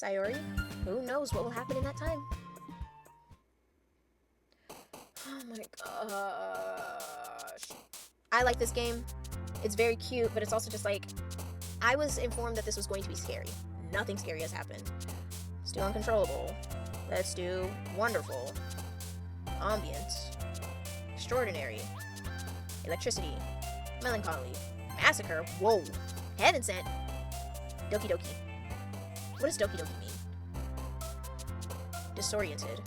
Sayori? Who knows what will happen in that time? Oh my gosh. I like this game. It's very cute, but it's also just like, I was informed that this was going to be scary. Nothing scary has happened. Let's do uncontrollable. Let's do wonderful. Ambient. Extraordinary. Electricity. Melancholy. Massacre. Whoa. Heaven sent. Dokidoki. What does dokidoki mean? Disoriented.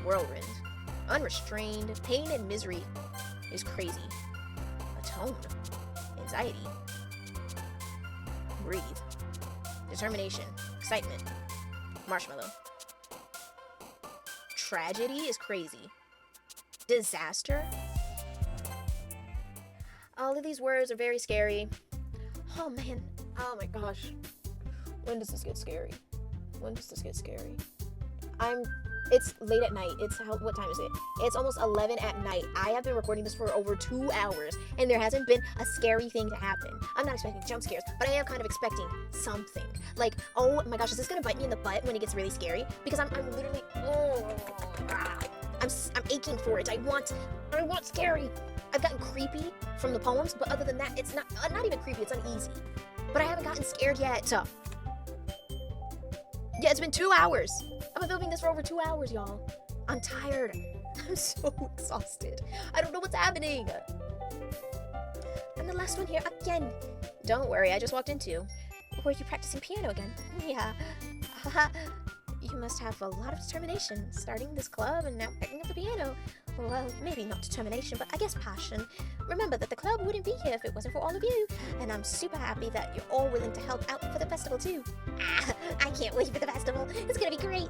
Whirlwind. Unrestrained. Pain and misery is crazy. Atone. Anxiety. Breathe. Determination. Excitement. Marshmallow. Tragedy is crazy. Disaster. All of these words are very scary. Oh man. Oh my gosh. When does this get scary? When does this get scary? It's late at night. What time is it? It's almost 11 at night. I have been recording this for over 2 hours, and there hasn't been a scary thing to happen. I'm not expecting jump scares, but I am kind of expecting something. Like, oh my gosh, is this gonna bite me in the butt when it gets really scary? Because I'm literally, I'm aching for it. I want scary. I've gotten creepy from the poems, but other than that, it's not even creepy. It's uneasy. But I haven't gotten scared yet. Yeah, it's been 2 hours. I've been filming this for over 2 hours, y'all. I'm tired. I'm so exhausted. I don't know what's happening. I'm the last one here again. Don't worry, I just walked into. Were you practicing piano again? Yeah. You must have a lot of determination, starting this club and now picking up the piano. Well, maybe not determination, but I guess passion. Remember that the club wouldn't be here if it wasn't for all of you, and I'm super happy that you're all willing to help out for the festival too. I can't wait for the festival. It's gonna be great.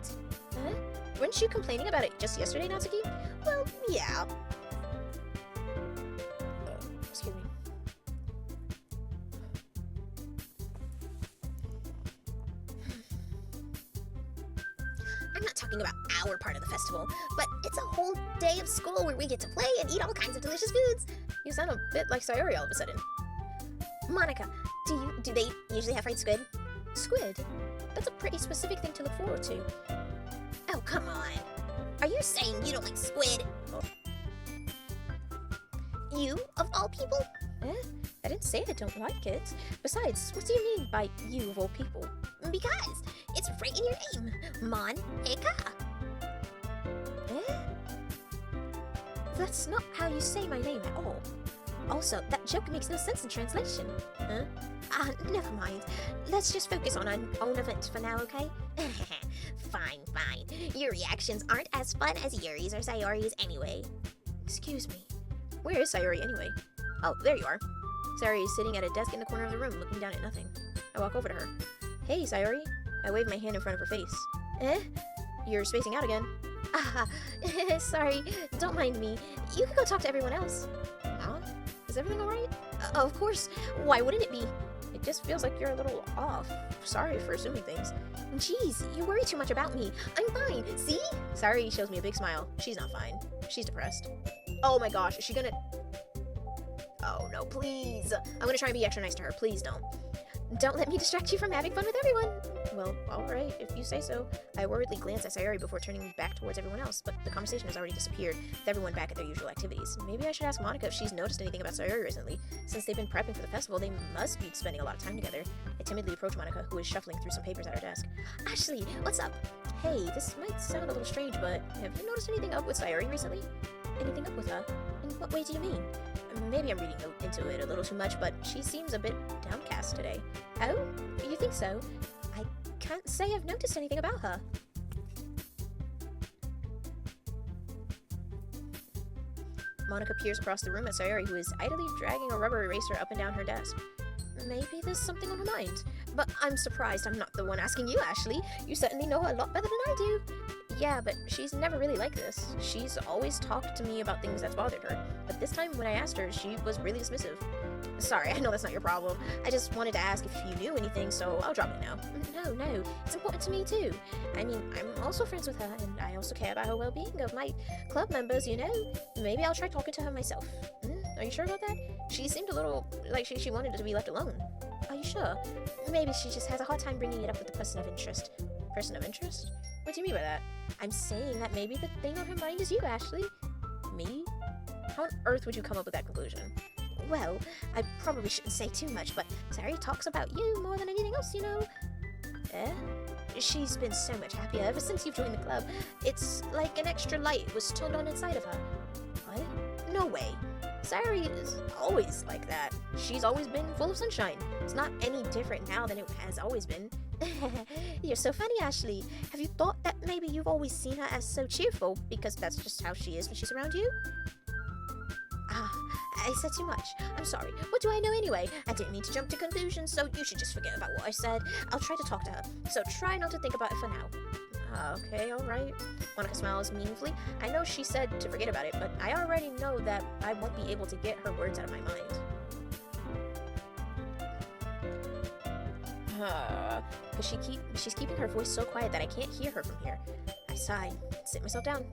Huh? Weren't you complaining about it just yesterday, Natsuki? Well, yeah. Excuse me. I'm not talking about our part of the festival, but it's a whole day of school where we get to play and eat all kinds of delicious foods. You sound a bit like Sayori all of a sudden. Monika, do they usually have fried squid? Squid? That's a pretty specific thing to look forward to. Oh, come on. Are you saying you don't like squid? Oh. You, of all people? I didn't say I don't like it. Besides, what do you mean by you of all people? Because it's right in your name. Monika. That's not how you say my name at all. Also, that joke makes no sense in translation. Never mind. Let's just focus on our own event for now, okay? Fine. Your reactions aren't as fun as Yuri's or Sayori's anyway. Excuse me. Where is Sayori anyway? Oh, there you are. Sayori is sitting at a desk in the corner of the room, looking down at nothing. I walk over to her. Hey, Sayori. I wave my hand in front of her face. You're spacing out again. Sorry. Don't mind me. You can go talk to everyone else. Huh? Is everything alright? Of course. Why wouldn't it be? It just feels like you're a little off. Sorry for assuming things. Jeez, you worry too much about me. I'm fine. See? Sayori shows me a big smile. She's not fine. She's depressed. Oh my gosh, is she gonna... Oh no, please. I'm gonna try and be extra nice to her. Please don't. Don't let me distract you from having fun with everyone. Well, alright, if you say so. I worriedly glance at Sayori before turning back towards everyone else, but the conversation has already disappeared, with everyone back at their usual activities. Maybe I should ask Monika if she's noticed anything about Sayori recently. Since they've been prepping for the festival, they must be spending a lot of time together. I timidly approach Monika, who is shuffling through some papers at her desk. Ashley, what's up? Hey, this might sound a little strange, but have you noticed anything up with Sayori recently? Anything up with her? In what way do you mean? Maybe I'm reading into it a little too much, but she seems a bit downcast today. Oh? You think so? I can't say I've noticed anything about her. Monika peers across the room at Sayori, who is idly dragging a rubber eraser up and down her desk. Maybe there's something on her mind. But I'm surprised I'm not the one asking you, Ashley. You certainly know her a lot better than I do. Yeah, but she's never really like this. She's always talked to me about things that's bothered her. But this time, when I asked her, she was really dismissive. Sorry, I know that's not your problem. I just wanted to ask if you knew anything, so I'll drop it now. No, it's important to me too. I mean, I'm also friends with her, and I also care about her well-being of my club members, you know? Maybe I'll try talking to her myself. Are you sure about that? She seemed a little like she wanted to be left alone. Are you sure? Maybe she just has a hard time bringing it up with the person of interest. Person of interest? What do you mean by that? I'm saying that maybe the thing on her mind is you, Ashley. Me? How on earth would you come up with that conclusion? Well, I probably shouldn't say too much, but Sayori talks about you more than anything else, you know. Eh? She's been so much happier ever since you've joined the club. It's like an extra light was turned on inside of her. What? No way. Sayori is always like that. She's always been full of sunshine. It's not any different now than it has always been. You're so funny, Ashley. Have you thought that maybe you've always seen her as so cheerful because that's just how she is when she's around you? Ah, I said too much. I'm sorry. What do I know anyway? I didn't mean to jump to conclusions, so you should just forget about what I said. I'll try to talk to her, so try not to think about it for now. Okay, alright. Monika smiles meaningfully. I know she said to forget about it, but I already know that I won't be able to get her words out of my mind. She's keeping her voice so quiet that I can't hear her from here. I sigh, sit myself down.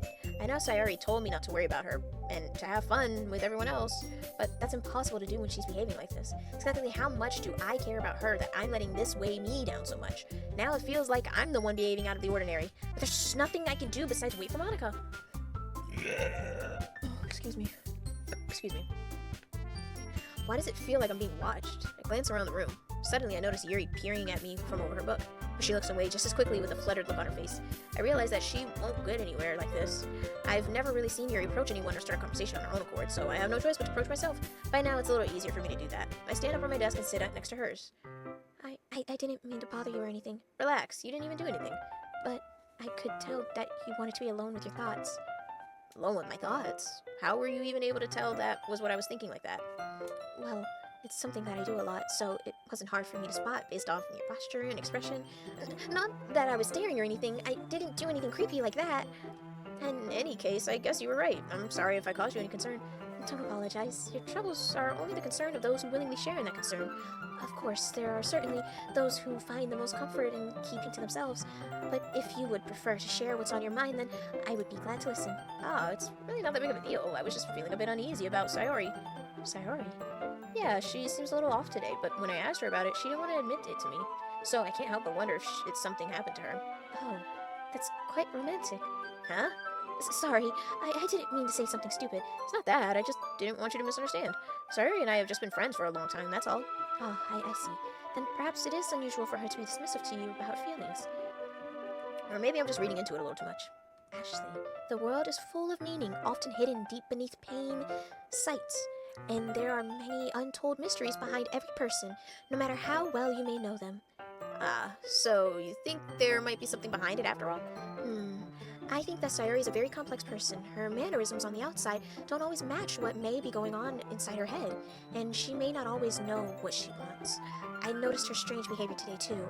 I know Sayori told me not to worry about her and to have fun with everyone else, but that's impossible to do when she's behaving like this. Exactly how much do I care about her that I'm letting this weigh me down so much? Now it feels like I'm the one behaving out of the ordinary, but there's just nothing I can do besides wait for Monika. Oh, excuse me. Why does it feel like I'm being watched? I glance around the room. Suddenly I notice Yuri peering at me from over her book, but she looks away just as quickly with a fluttered look on her face. I realize that she won't get anywhere like this. I've never really seen Yuri approach anyone or start a conversation on her own accord, so I have no choice but to approach myself. By now it's a little easier for me to do that. I stand up from my desk and sit next to hers. I didn't mean to bother you or anything. Relax, you didn't even do anything. But I could tell that you wanted to be alone with your thoughts. Alone with my thoughts? How were you even able to tell that was what I was thinking like that? Well, it's something that I do a lot, so it wasn't hard for me to spot based off your posture and expression. Not that I was staring or anything. I didn't do anything creepy like that. In any case, I guess you were right. I'm sorry if I caused you any concern. Don't apologize. Your troubles are only the concern of those who willingly share in that concern. Of course, there are certainly those who find the most comfort in keeping to themselves, but if you would prefer to share what's on your mind, then I would be glad to listen. Oh, it's really not that big of a deal. I was just feeling a bit uneasy about Sayori. Sayori? Yeah, she seems a little off today, but when I asked her about it, she didn't want to admit it to me. So I can't help but wonder if it's something happened to her. Oh, that's quite romantic. Huh? Sorry, I didn't mean to say something stupid. It's not that, I just didn't want you to misunderstand. Sayori and I have just been friends for a long time, that's all. Oh, I see. Then perhaps it is unusual for her to be dismissive to you about her feelings. Or maybe I'm just reading into it a little too much. Ashley, the world is full of meaning, often hidden deep beneath pain sights. And there are many untold mysteries behind every person, no matter how well you may know them. Ah, so you think there might be something behind it after all? I think that Sayori is a very complex person. Her mannerisms on the outside don't always match what may be going on inside her head, and she may not always know what she wants. I noticed her strange behavior today too,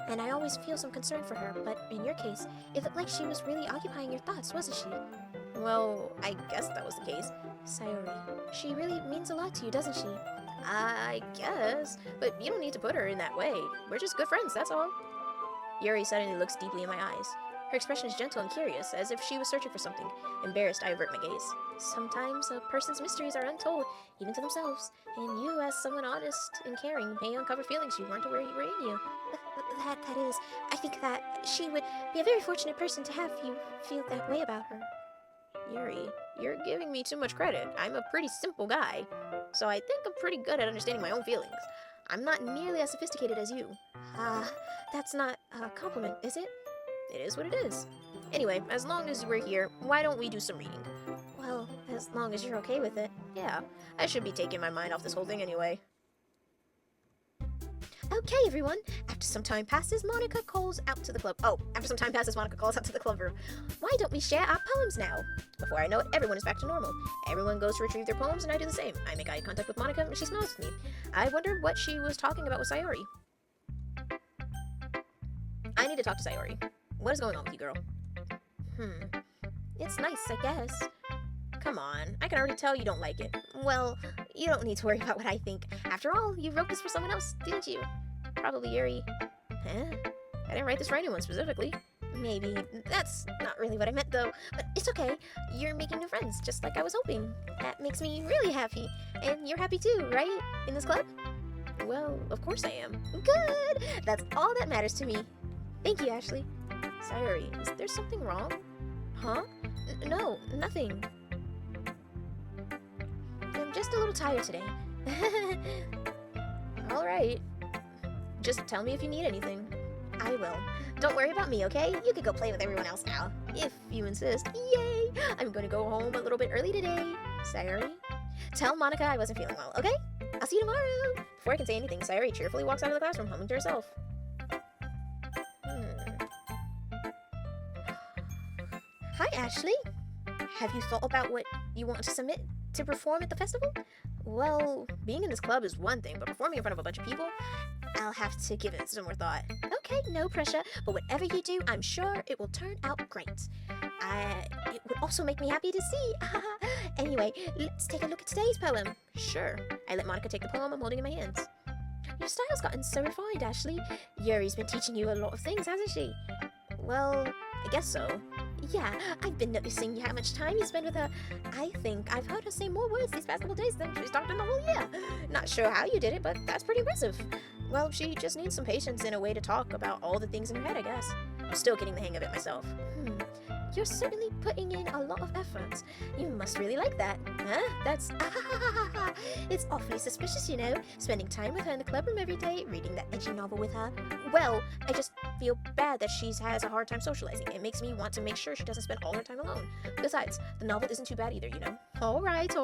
and I always feel some concern for her, but in your case, it looked like she was really occupying your thoughts, wasn't she? Well, I guess that was the case. Sayori, she really means a lot to you, doesn't she? I guess, but you don't need to put her in that way. We're just good friends, that's all. Yuri suddenly looks deeply in my eyes. Her expression is gentle and curious, as if she was searching for something. Embarrassed, I avert my gaze. Sometimes a person's mysteries are untold, even to themselves, and you, as someone honest and caring, may uncover feelings you weren't aware were in you. That is, I think that she would be a very fortunate person to have you feel that way about her. Yuri, you're giving me too much credit. I'm a pretty simple guy, so I think I'm pretty good at understanding my own feelings. I'm not nearly as sophisticated as you. That's not a compliment, is it? It is what it is. Anyway, as long as we're here, why don't we do some reading? Well, as long as you're okay with it. Yeah, I should be taking my mind off this whole thing anyway. Okay, everyone. After some time passes, Monika calls out to the club. Monika calls out to the club room. Why don't we share our poems now? Before I know it, everyone is back to normal. Everyone goes to retrieve their poems, and I do the same. I make eye contact with Monika, and she smiles with me. I wondered what she was talking about with Sayori. I need to talk to Sayori. What is going on with you, girl? It's nice, I guess. Come on, I can already tell you don't like it. Well, you don't need to worry about what I think. After all, you wrote this for someone else, didn't you? Probably Yuri. Huh? I didn't write this for anyone specifically. Maybe. That's not really what I meant, though. But it's okay. You're making new friends, just like I was hoping. That makes me really happy. And you're happy too, right? In this club? Well, of course I am. Good! That's all that matters to me. Thank you, Ashley. Sayuri, is there something wrong? Huh? No, nothing. I'm just a little tired today. Alright. Just tell me if you need anything. I will. Don't worry about me, okay? You can go play with everyone else now. If you insist. Yay! I'm gonna go home a little bit early today. Sayuri? Tell Monika I wasn't feeling well, okay? I'll see you tomorrow! Before I can say anything, Sayuri cheerfully walks out of the classroom, humming to herself. Hi, Ashley. Have you thought about what you want to submit to perform at the festival? Well, being in this club is one thing, but performing in front of a bunch of people, I'll have to give it some more thought. Okay, no pressure, but whatever you do, I'm sure it will turn out great. It would also make me happy to see. Anyway, let's take a look at today's poem. Sure. I let Monika take the poem I'm holding in my hands. Your style's gotten so refined, Ashley. Yuri's been teaching you a lot of things, hasn't she? Well, I guess so. Yeah, I've been noticing how much time you spend with her. I think I've heard her say more words these past couple days than she's talked in the whole year. Not sure how you did it, but that's pretty impressive. Well, she just needs some patience and a way to talk about all the things in her head, I guess. I'm still getting the hang of it myself. You're certainly putting in a lot of effort. You must really like that. Huh? That's... It's awfully suspicious, you know, spending time with her in the club room every day, reading that edgy novel with her. Well, I just feel bad that she has a hard time socializing. It makes me want to make sure she doesn't spend all her time alone. Besides, the novel isn't too bad either, you know. Alright,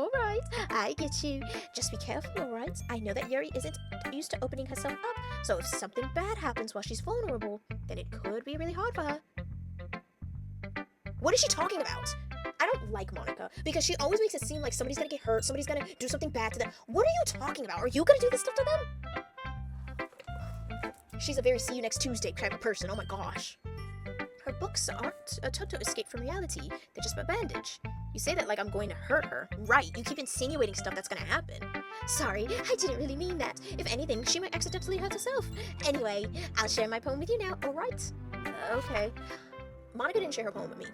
I get you. Just be careful, alright? I know that Yuri isn't used to opening herself up, so if something bad happens while she's vulnerable, then it could be really hard for her. What is she talking about? I don't like Monika, because she always makes it seem like somebody's gonna get hurt, somebody's gonna do something bad to them. What are you talking about? Are you gonna do this stuff to them? She's a very see you next Tuesday type of person, oh my gosh. Her books aren't a total escape from reality, they're just a bandage. You say that like I'm going to hurt her. Right, you keep insinuating stuff that's gonna happen. Sorry, I didn't really mean that. If anything, she might accidentally hurt herself. Anyway, I'll share my poem with you now, alright? Okay. Monika didn't share her poem with me.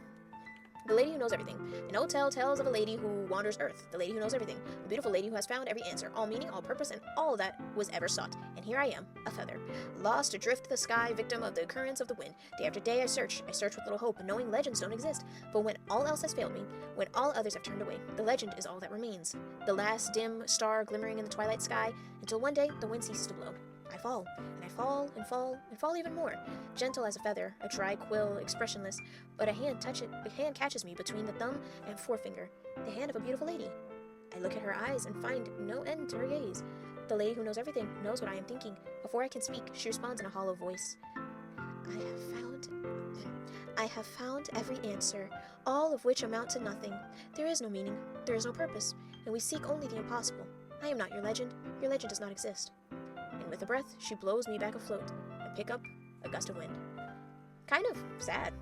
The lady who knows everything. An old tale tells of a lady who wanders earth. The lady who knows everything. A beautiful lady who has found every answer, all meaning, all purpose, and all that was ever sought. And here I am, a feather. Lost adrift to the sky, victim of the currents of the wind. Day after day I search with little hope, knowing legends don't exist. But when all else has failed me, when all others have turned away, the legend is all that remains. The last dim star glimmering in the twilight sky, until one day the wind ceases to blow. I fall, and I fall, and fall, and fall even more. Gentle as a feather, a dry quill, expressionless, but a hand catches me between the thumb and forefinger, the hand of a beautiful lady. I look at her eyes and find no end to her gaze. The lady who knows everything knows what I am thinking. Before I can speak, she responds in a hollow voice. I have found every answer, all of which amount to nothing. There is no meaning, there is no purpose, and we seek only the impossible. I am not your legend does not exist. And with a breath, she blows me back afloat and pick up a gust of wind. Kind of sad.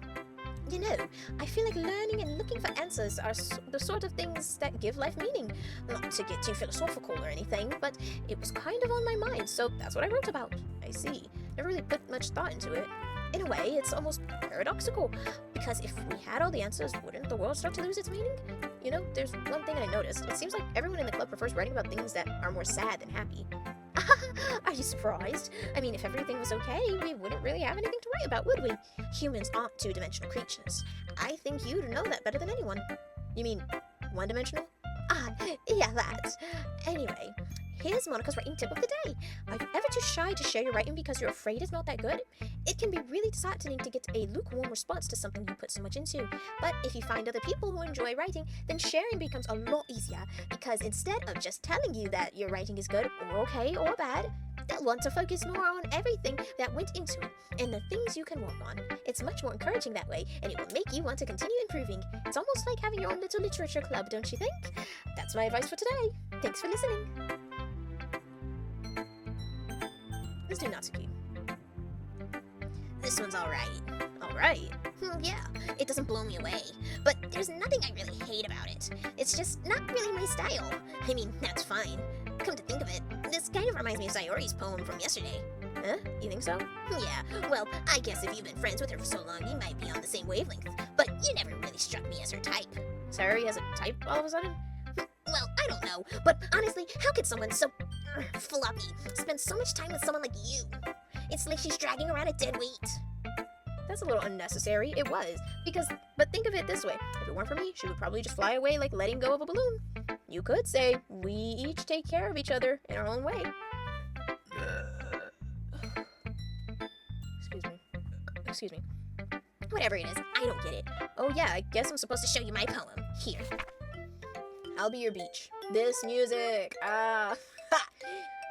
You know, I feel like learning and looking for answers are the sort of things that give life meaning. Not to get too philosophical or anything, but it was kind of on my mind, so that's what I wrote about. I see. Never really put much thought into it. In a way, it's almost paradoxical, because if we had all the answers, wouldn't the world start to lose its meaning? You know, there's one thing I noticed. It seems like everyone in the club prefers writing about things that are more sad than happy. Are you surprised? I mean, if everything was okay, we wouldn't really have anything to write about, would we? Humans aren't two-dimensional creatures. I think you'd know that better than anyone. You mean one-dimensional? Ah, yeah, that. Anyway, here's Monika's writing tip of the day. Are you ever too shy to share your writing because you're afraid it's not that good? It can be really disheartening to get a lukewarm response to something you put so much into. But if you find other people who enjoy writing, then sharing becomes a lot easier, because instead of just telling you that your writing is good or okay or bad, they'll want to focus more on everything that went into it and the things you can work on. It's much more encouraging that way, and it will make you want to continue improving. It's almost like having your own little literature club, don't you think? That's my advice for today. Thanks for listening. Let's do Natsuki. This one's alright. Alright? Yeah, it doesn't blow me away. But there's nothing I really hate about it. It's just not really my style. I mean, that's fine. Come to think of it, this kind of reminds me of Sayori's poem from yesterday. Huh? You think so? Yeah, well, I guess if you've been friends with her for so long, you might be on the same wavelength. But you never really struck me as her type. Sayori has a type all of a sudden? Well, I don't know, but honestly, how could someone so floppy spend so much time with someone like you? It's like she's dragging around a dead weight. That's a little unnecessary. It was. But think of it this way. If it weren't for me, she would probably just fly away like letting go of a balloon. You could say, we each take care of each other in our own way. Excuse me. Whatever it is, I don't get it. Oh yeah, I guess I'm supposed to show you my poem. Here. I'll be your beach. This music. Ha!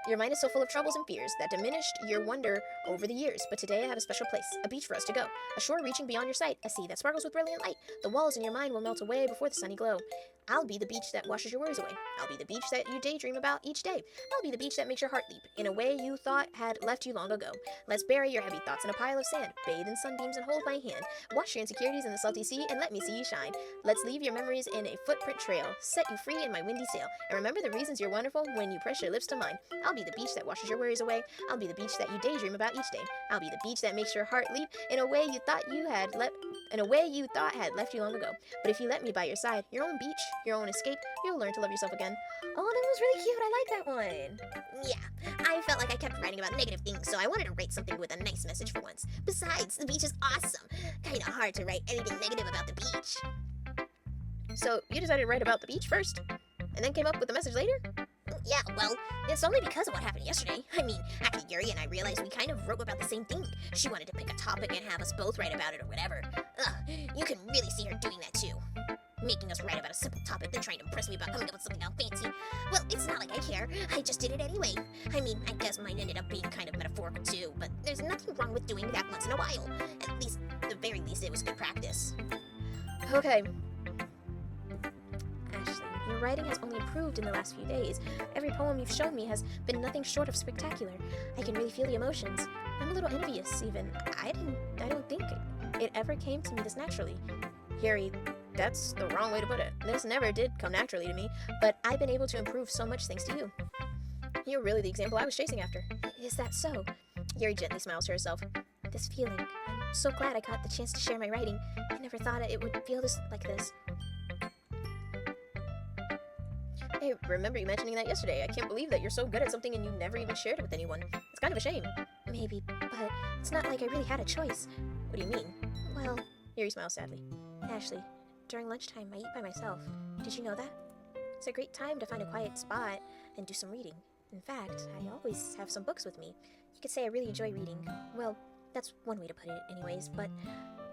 Your mind is so full of troubles and fears that diminished your wonder over the years. But today I have a special place, a beach for us to go. A shore reaching beyond your sight, a sea that sparkles with brilliant light. The walls in your mind will melt away before the sunny glow. I'll be the beach that washes your worries away. I'll be the beach that you daydream about each day. I'll be the beach that makes your heart leap in a way you thought had left you long ago. Let's bury your heavy thoughts in a pile of sand. Bathe in sunbeams and hold my hand. Wash your insecurities in the salty sea and let me see you shine. Let's leave your memories in a footprint trail. Set you free in my windy sail. And remember the reasons you're wonderful when you press your lips to mine. I'll be the beach that washes your worries away. I'll be the beach that you daydream about each day. I'll be the beach that makes your heart leap in a way you thought had left you long ago. But if you let me by your side, your own beach, your own escape, you'll learn to love yourself again. Oh, that was really cute. I like that one. Yeah, I felt like I kept writing about negative things, so I wanted to write something with a nice message for once. Besides, the beach is awesome. Kinda hard to write anything negative about the beach. So, you decided to write about the beach first, and then came up with the message later? Yeah, well, it's only because of what happened yesterday. I mean, after Yuri and I realized we kind of wrote about the same thing. She wanted to pick a topic and have us both write about it or whatever. Ugh, you can really see her doing that too. Making us write about a simple topic, then trying to impress me about coming up with something all fancy. Well, it's not like I care. I just did it anyway. I mean, I guess mine ended up being kind of metaphorical too, but there's nothing wrong with doing that once in a while. At the very least, it was good practice. Okay. Ashley, your writing has only improved in the last few days. Every poem you've shown me has been nothing short of spectacular. I can really feel the emotions. I'm a little envious, even. I don't think it ever came to me this naturally. Yuri, that's the wrong way to put it. This never did come naturally to me, but I've been able to improve so much thanks to you. You're really the example I was chasing after. Is that so? Yuri gently smiles to herself. This feeling, I'm so glad I got the chance to share my writing. I never thought it would feel like this. I remember you mentioning that yesterday. I can't believe that you're so good at something and you never even shared it with anyone. It's kind of a shame. Maybe, but it's not like I really had a choice. What do you mean? Well, Yuri smiles sadly. Ashley, during lunchtime, I eat by myself. Did you know that? It's a great time to find a quiet spot and do some reading. In fact, I always have some books with me. You could say I really enjoy reading. Well, that's one way to put it anyways, but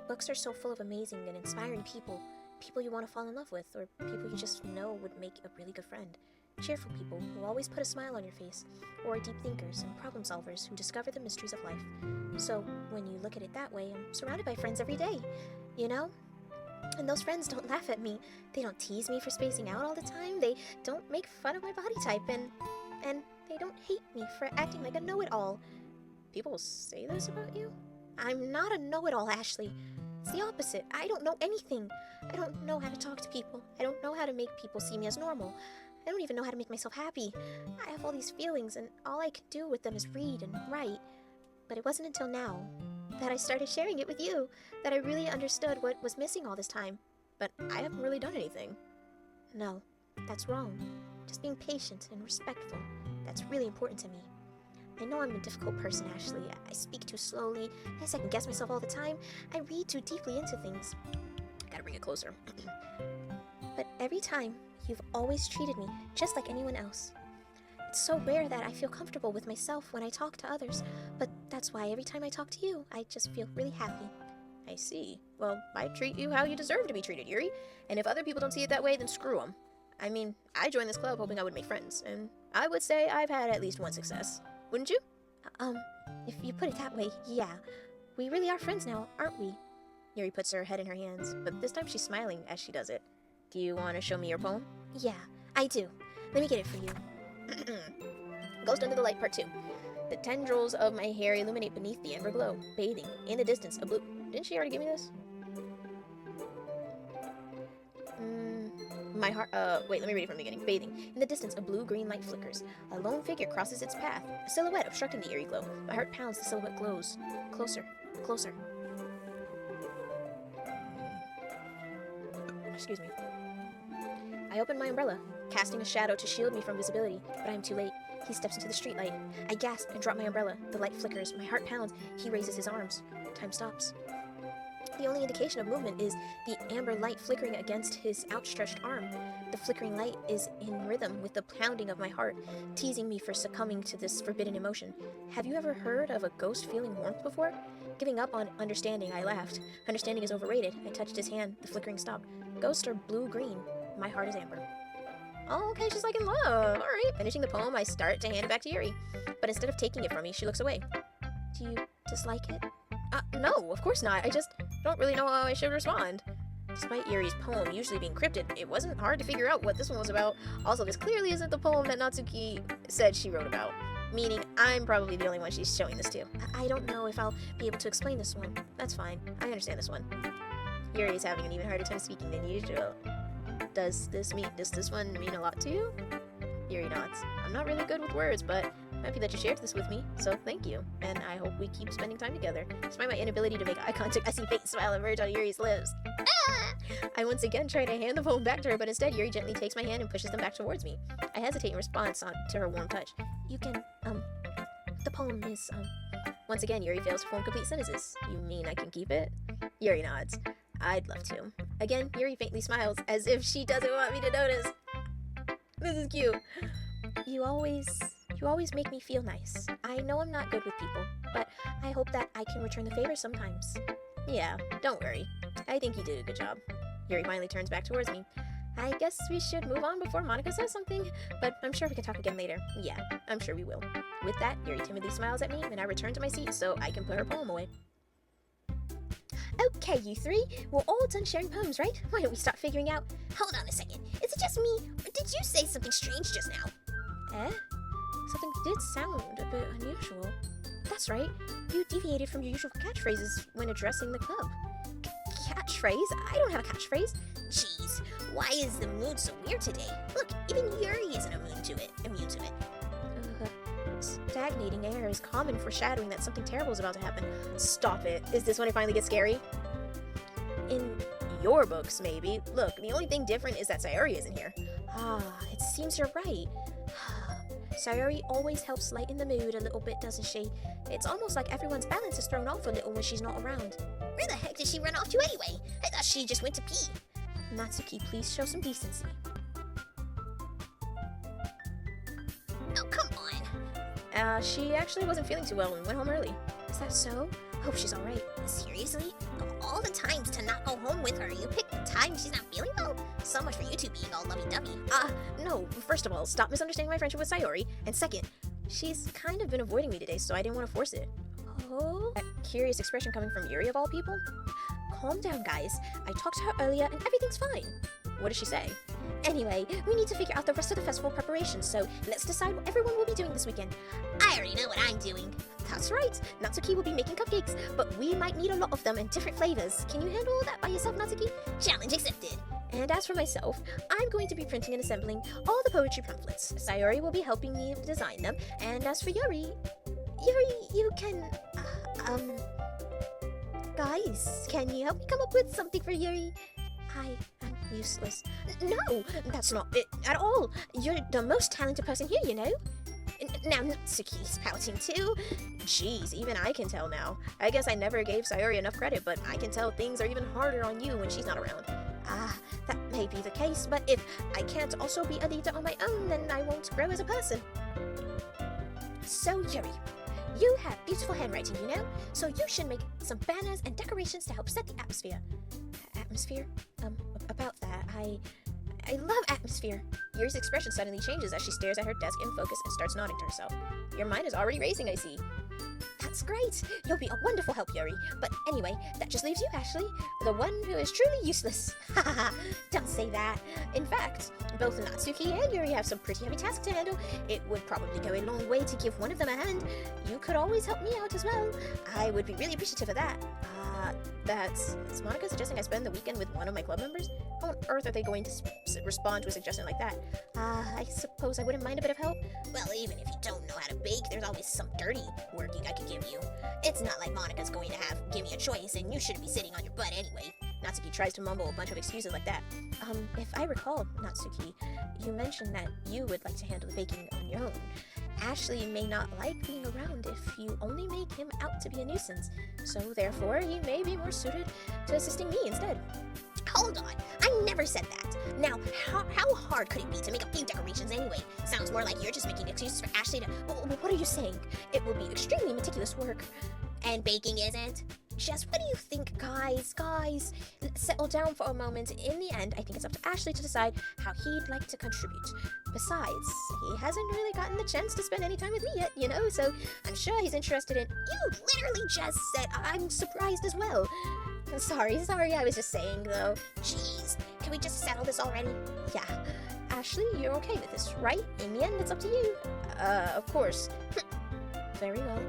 books are so full of amazing and inspiring people. People you want to fall in love with, or people you just know would make a really good friend. Cheerful people who always put a smile on your face, or deep thinkers and problem solvers who discover the mysteries of life. So, when you look at it that way, I'm surrounded by friends every day, you know? And those friends don't laugh at me. They don't tease me for spacing out all the time. They don't make fun of my body type, and they don't hate me for acting like a know-it-all. People say this about you? I'm not a know-it-all, Ashley. It's the opposite. I don't know anything. I don't know how to talk to people. I don't know how to make people see me as normal. I don't even know how to make myself happy. I have all these feelings, and all I can do with them is read and write. But it wasn't until now that I started sharing it with you that I really understood what was missing all this time. But I haven't really done anything. No, that's wrong. Just being patient and respectful. That's really important to me. I know I'm a difficult person, Ashley. I speak too slowly. I second-guess myself all the time. I read too deeply into things. Gotta bring it closer. But every time, you've always treated me just like anyone else. It's so rare that I feel comfortable with myself when I talk to others, but that's why every time I talk to you, I just feel really happy. I see. Well, I treat you how you deserve to be treated, Yuri. And if other people don't see it that way, then screw them. I mean, I joined this club hoping I would make friends, and I would say I've had at least one success. Wouldn't you? If you put it that way, yeah. We really are friends now, aren't we? Yuri puts her head in her hands, but this time she's smiling as she does it. Do you want to show me your poem? Yeah, I do. Let me get it for you. Ghost Under the Light Part 2. The tendrils of my hair illuminate beneath the amber glow, bathing in the distance a blue... Didn't she already give me this? My heart... wait, let me read it from the beginning. Bathing. In the distance, a blue-green light flickers. A lone figure crosses its path, a silhouette obstructing the eerie glow. My heart pounds, the silhouette glows. Closer. Closer. Excuse me. I open my umbrella, casting a shadow to shield me from visibility, but I am too late. He steps into the streetlight. I gasp and drop my umbrella. The light flickers. My heart pounds. He raises his arms. Time stops. The only indication of movement is the amber light flickering against his outstretched arm. The flickering light is in rhythm with the pounding of my heart, teasing me for succumbing to this forbidden emotion. Have you ever heard of a ghost feeling warmth before? Giving up on understanding, I laughed. Understanding is overrated. I touched his hand. The flickering stopped. Ghosts are blue-green. My heart is amber. Oh, okay, she's like in love. Alright. Finishing the poem, I start to hand it back to Yuri. But instead of taking it from me, she looks away. Do you dislike it? No, of course not. I just don't really know how I should respond. Despite Yuri's poem usually being cryptid, it wasn't hard to figure out what this one was about. Also, this clearly isn't the poem that Natsuki said she wrote about. Meaning, I'm probably the only one she's showing this to. I don't know if I'll be able to explain this one. That's fine. I understand this one. Yuri is having an even harder time speaking than usual. Does this one mean a lot to you? Yuri nods. I'm not really good with words, but I'm happy that you shared this with me, so thank you. And I hope we keep spending time together. Despite my inability to make eye contact, I see a faint smile emerge on Yuri's lips. I once again try to hand the poem back to her, but instead Yuri gently takes my hand and pushes them back towards me. I hesitate in response to her warm touch. You can, the poem is, Once again, Yuri fails to form complete sentences. You mean I can keep it? Yuri nods. I'd love to. Again, Yuri faintly smiles, as if she doesn't want me to notice. This is cute. You always make me feel nice. I know I'm not good with people, but I hope that I can return the favor sometimes. Yeah, don't worry. I think you did a good job. Yuri finally turns back towards me. I guess we should move on before Monika says something, but I'm sure we can talk again later. Yeah, I'm sure we will. With that, Yuri timidly smiles at me, and I return to my seat so I can put her poem away. Okay, you three, we're all done sharing poems, right? Why don't we start figuring out... Hold on a second. Is it just me, or did you say something strange just now? Eh? Something did sound a bit unusual. That's right. You deviated from your usual catchphrases when addressing the club. Catchphrase? I don't have a catchphrase. Jeez, why is the mood so weird today? Look, even Yuri isn't immune to it. Stagnating air is common foreshadowing that something terrible is about to happen. Stop it. Is this when it finally gets scary? In your books, maybe. Look, the only thing different is that Sayori isn't here. It seems you're right. Sayori always helps lighten the mood a little bit, doesn't she? It's almost like everyone's balance is thrown off a little when she's not around. Where the heck did she run off to anyway? I thought she just went to pee. Natsuki, please show some decency. Oh, come on. She actually wasn't feeling too well and went home early. Is that so? Hope she's alright. Seriously? Of all the times to not go home with her, you picked the time she's not feeling well? So much for you two being all lovey-dovey. No. First of all, stop misunderstanding my friendship with Sayori. And second, she's kind of been avoiding me today, so I didn't want to force it. Oh? That curious expression coming from Yuri of all people? Calm down, guys. I talked to her earlier and everything's fine. What did she say? Anyway, we need to figure out the rest of the festival preparations, so let's decide what everyone will be doing this weekend. I already know what I'm doing. That's right. Natsuki will be making cupcakes, but we might need a lot of them in different flavors. Can you handle all that by yourself, Natsuki? Challenge accepted. And as for myself, I'm going to be printing and assembling all the poetry pamphlets. Sayori will be helping me design them, and as for Yuri, you can, Guys, can you help me come up with something for Yuri? I am useless. No, that's not it at all. You're the most talented person here, you know? Now Natsuki's pouting too. Jeez, even I can tell now. I guess I never gave Sayori enough credit, but I can tell things are even harder on you when she's not around. That may be the case, but if I can't also be a leader on my own, then I won't grow as a person. So, Yuri, you have beautiful handwriting, you know? So you should make some banners and decorations to help set the atmosphere. Atmosphere? About that, I love atmosphere. Yuri's expression suddenly changes as she stares at her desk in focus and starts nodding to herself. Your mind is already racing, I see. That's great. You'll be a wonderful help, Yuri. But anyway, that just leaves you, Ashley, the one who is truly useless. Hahaha, don't say that. In fact, both Natsuki and Yuri have some pretty heavy tasks to handle. It would probably go a long way to give one of them a hand. You could always help me out as well. I would be really appreciative of that. Is Monika suggesting I spend the weekend with one of my club members? How on earth are they going to respond to a suggestion like that? I suppose I wouldn't mind a bit of help. Well, even if you don't know how to bake, there's always some dirty working I could give you. It's not like Monika's going to give me a choice, and you shouldn't be sitting on your butt anyway. Natsuki tries to mumble a bunch of excuses like that. If I recall, Natsuki, you mentioned that you would like to handle the baking on your own. Ashley may not like being around if you only make him out to be a nuisance, so therefore he may be more suited to assisting me instead. Hold on, I never said that. Now, how hard could it be to make a few decorations anyway? Sounds more like you're just making excuses for Ashley to... What are you saying? It will be extremely meticulous work. And baking isn't? Just what do you think, guys? Guys, let's settle down for a moment. In the end, I think it's up to Ashley to decide how he'd like to contribute. Besides, he hasn't really gotten the chance to spend any time with me yet, you know, so I'm sure he's interested in... You literally just said... I'm surprised as well. Sorry, I was just saying, though. Jeez, can we just settle this already? Yeah. Ashley, you're okay with this, right? In the end, it's up to you. Of course. Very well.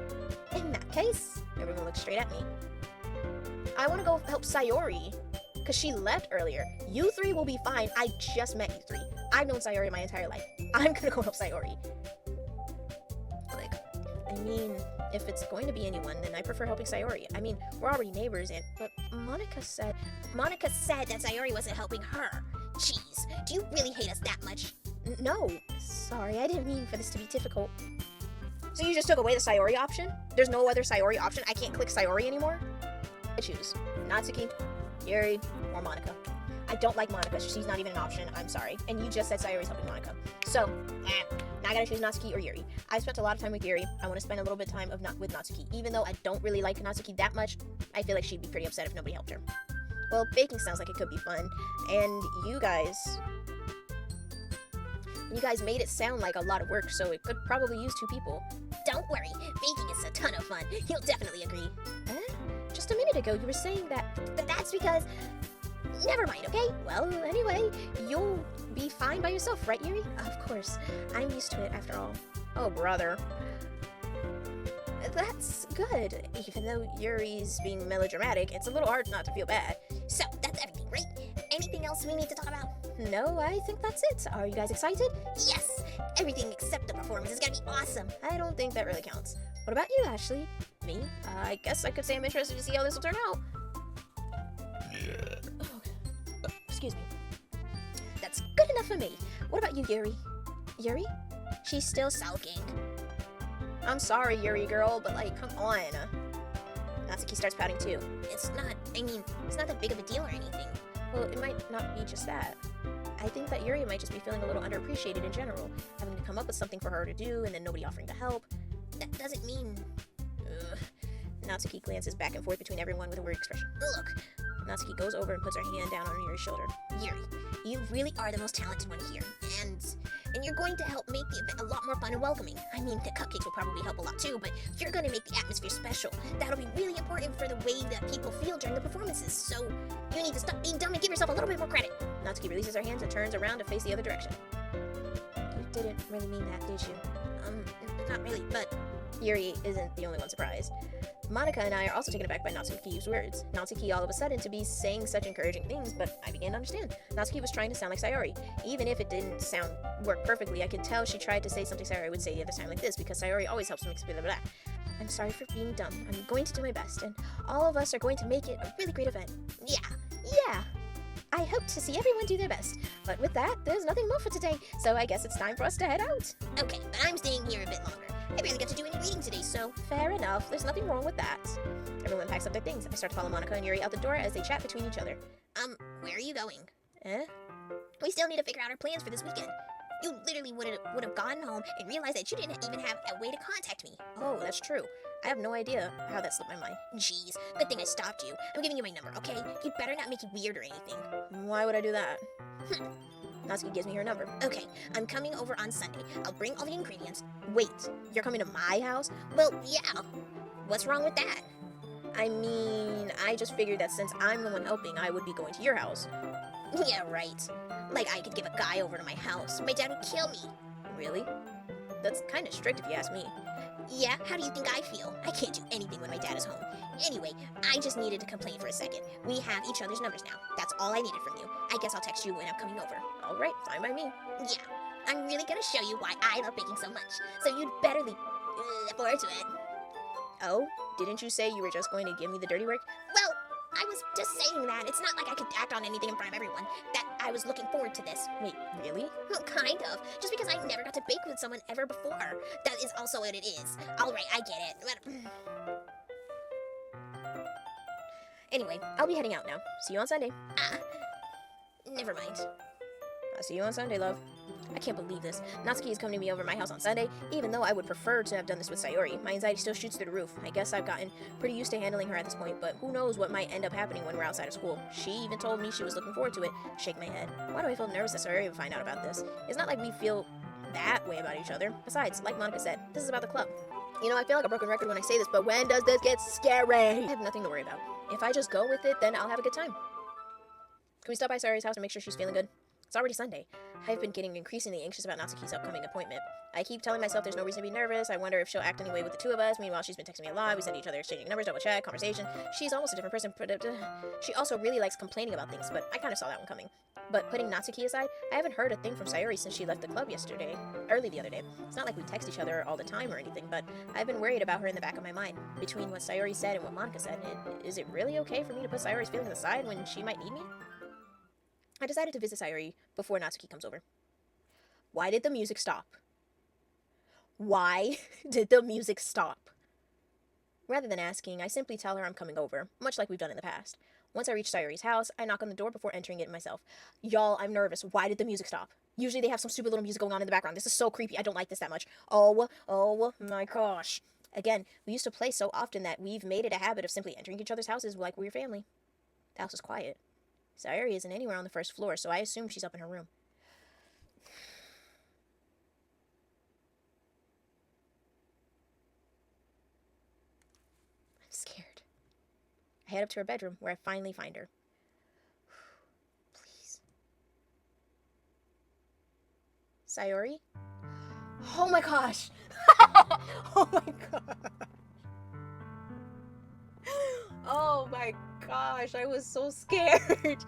In that case, everyone looks straight at me. I want to go help Sayori, because she left earlier. You three will be fine. I just met you three. I've known Sayori my entire life. I'm going to go help Sayori. Like, I mean, if it's going to be anyone, then I prefer helping Sayori. I mean, we're already neighbors, but Monika said that Sayori wasn't helping her. Jeez, do you really hate us that much? No, sorry, I didn't mean for this to be difficult. So you just took away the Sayori option? There's no other Sayori option? I can't click Sayori anymore? I choose Natsuki, Yuri, or Monika. I don't like Monika. She's not even an option. I'm sorry. And you just said Sayori's helping Monika. So, now I gotta choose Natsuki or Yuri. I spent a lot of time with Yuri. I want to spend a little bit of time with Natsuki. Even though I don't really like Natsuki that much, I feel like she'd be pretty upset if nobody helped her. Well, baking sounds like it could be fun. And you guys made it sound like a lot of work, so it could probably use 2 people. Don't worry. Baking is a ton of fun. You'll definitely agree. Just a minute ago, you were saying that... But that's because... Never mind, okay? Well, anyway, you'll be fine by yourself, right, Yuri? Of course. I'm used to it, after all. Oh, brother. That's good. Even though Yuri's being melodramatic, it's a little hard not to feel bad. So, that's everything, right? Anything else we need to talk about? No, I think that's it. Are you guys excited? Yes! Everything except the performance is gonna be awesome. I don't think that really counts. What about you, Ashley? Me? I guess I could say I'm interested to see how this will turn out. Excuse me. That's good enough for me. What about you, Yuri? Yuri? She's still sulking. I'm sorry, Yuri girl, but like, come on. Natsuki starts pouting too. It's not that big of a deal or anything. Well, it might not be just that. I think that Yuri might just be feeling a little underappreciated in general, having to come up with something for her to do and then nobody offering to help. That doesn't mean... Natsuki glances back and forth between everyone with a weird expression. Look! Natsuki goes over and puts her hand down on Yuri's shoulder. Yuri, you really are the most talented one here, and you're going to help make the event a lot more fun and welcoming. I mean, the cupcakes will probably help a lot too, but you're going to make the atmosphere special. That'll be really important for the way that people feel during the performances, so you need to stop being dumb and give yourself a little bit more credit. Natsuki releases her hands and turns around to face the other direction. You didn't really mean that, did you? Not really, but... Yuri isn't the only one surprised. Monika and I are also taken aback by Natsuki's words. Natsuki all of a sudden to be saying such encouraging things, but I began to understand. Natsuki was trying to sound like Sayori. Even if it didn't work perfectly, I could tell she tried to say something Sayori would say the other time like this, because Sayori always helps me explain blah blah blah. I'm sorry for being dumb. I'm going to do my best, and all of us are going to make it a really great event. Yeah. I hope to see everyone do their best. But with that, there's nothing more for today, so I guess it's time for us to head out. Okay, but I'm staying here a bit longer. I barely got to do any reading today, so... Fair enough. There's nothing wrong with that. Everyone packs up their things. I start to follow Monika and Yuri out the door as they chat between each other. Where are you going? Eh? We still need to figure out our plans for this weekend. You literally would have gone home and realized that you didn't even have a way to contact me. Oh, that's true. I have no idea how that slipped my mind. Jeez, good thing I stopped you. I'm giving you my number, okay? You'd better not make it weird or anything. Why would I do that? Natsuki gives me her number. Okay, I'm coming over on Sunday. I'll bring all the ingredients. Wait, you're coming to my house? Well, yeah. What's wrong with that? I mean, I just figured that since I'm the one helping, I would be going to your house. Yeah, right. Like I could give a guy over to my house. My dad would kill me. Really? That's kind of strict if you ask me. Yeah, how do you think I feel? I can't do anything when my dad is home. Anyway, I just needed to complain for a second. We have each other's numbers now. That's all I needed from you. I guess I'll text you when I'm coming over. Alright, fine by me. Yeah, I'm really gonna show you why I love baking so much. So you'd better look forward to it. Oh? Didn't you say you were just going to give me the dirty work? Well, I was just saying that. It's not like I could act on anything in front of everyone. That I was looking forward to this. Wait, really? Well, kind of. Just because I never got to bake with someone ever before. That is also what it is. Alright, I get it. Anyway, I'll be heading out now. See you on Sunday. Never mind. I'll see you on Sunday, love. I can't believe this. Natsuki is coming to me over my house on Sunday, even though I would prefer to have done this with Sayori. My anxiety still shoots through the roof. I guess I've gotten pretty used to handling her at this point, but who knows what might end up happening when we're outside of school. She even told me she was looking forward to it. Shake my head. Why do I feel nervous that Sayori would find out about this? It's not like we feel that way about each other. Besides, like Monika said, this is about the club. You know, I feel like a broken record when I say this, but when does this get scary? I have nothing to worry about. If I just go with it, then I'll have a good time. Can we stop by Sayori's house and make sure she's feeling good? It's already Sunday. I've been getting increasingly anxious about Natsuki's upcoming appointment. I keep telling myself there's no reason to be nervous. I wonder if she'll act anyway with the two of us. Meanwhile, she's been texting me a lot. We send each other exchanging numbers, double check, conversation. She's almost a different person. She also really likes complaining about things, but I kind of saw that one coming. But putting Natsuki aside, I haven't heard a thing from Sayori since she left the club early the other day. It's not like we text each other all the time or anything, but I've been worried about her in the back of my mind. Between what Sayori said and what Monika said, is it really okay for me to put Sayori's feelings aside when she might need me? I decided to visit Sayori before Natsuki comes over. Why did the music stop? Why did the music stop? Rather than asking, I simply tell her I'm coming over, much like we've done in the past. Once I reach Sayori's house, I knock on the door before entering it myself. Y'all, I'm nervous. Why did the music stop? Usually they have some stupid little music going on in the background. This is so creepy. I don't like this that much. Oh my gosh. Again, we used to play so often that we've made it a habit of simply entering each other's houses like we're family. The house is quiet. Sayori isn't anywhere on the first floor, so I assume she's up in her room. I'm scared. I head up to her bedroom, where I finally find her. Please. Sayori? Oh my gosh! Oh my gosh! Oh my gosh, I was so scared.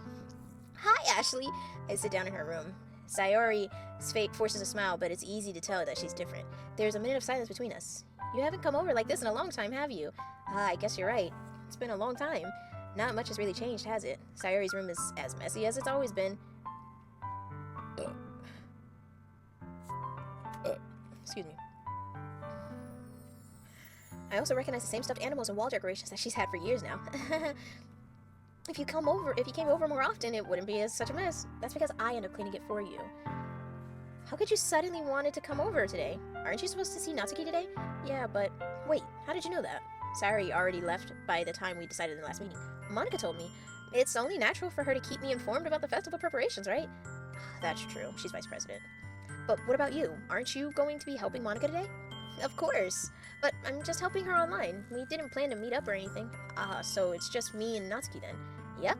Hi, Ashley. I sit down in her room. Sayori's face forces a smile, but it's easy to tell that she's different. There's a minute of silence between us. You haven't come over like this in a long time, have you? I guess you're right. It's been a long time. Not much has really changed, has it? Sayori's room is as messy as it's always been. Excuse me. I also recognize the same stuffed animals and wall decorations that she's had for years now. If you came over more often, it wouldn't be such a mess. That's because I end up cleaning it for you. How could you suddenly wanted to come over today? Aren't you supposed to see Natsuki today? Yeah, but wait, how did you know that? Sayori already left by the time we decided in the last meeting. Monika told me. It's only natural for her to keep me informed about the festival preparations, right? That's true. She's vice president. But what about you? Aren't you going to be helping Monika today? Of course. But I'm just helping her online. We didn't plan to meet up or anything. So it's just me and Natsuki then. Yep.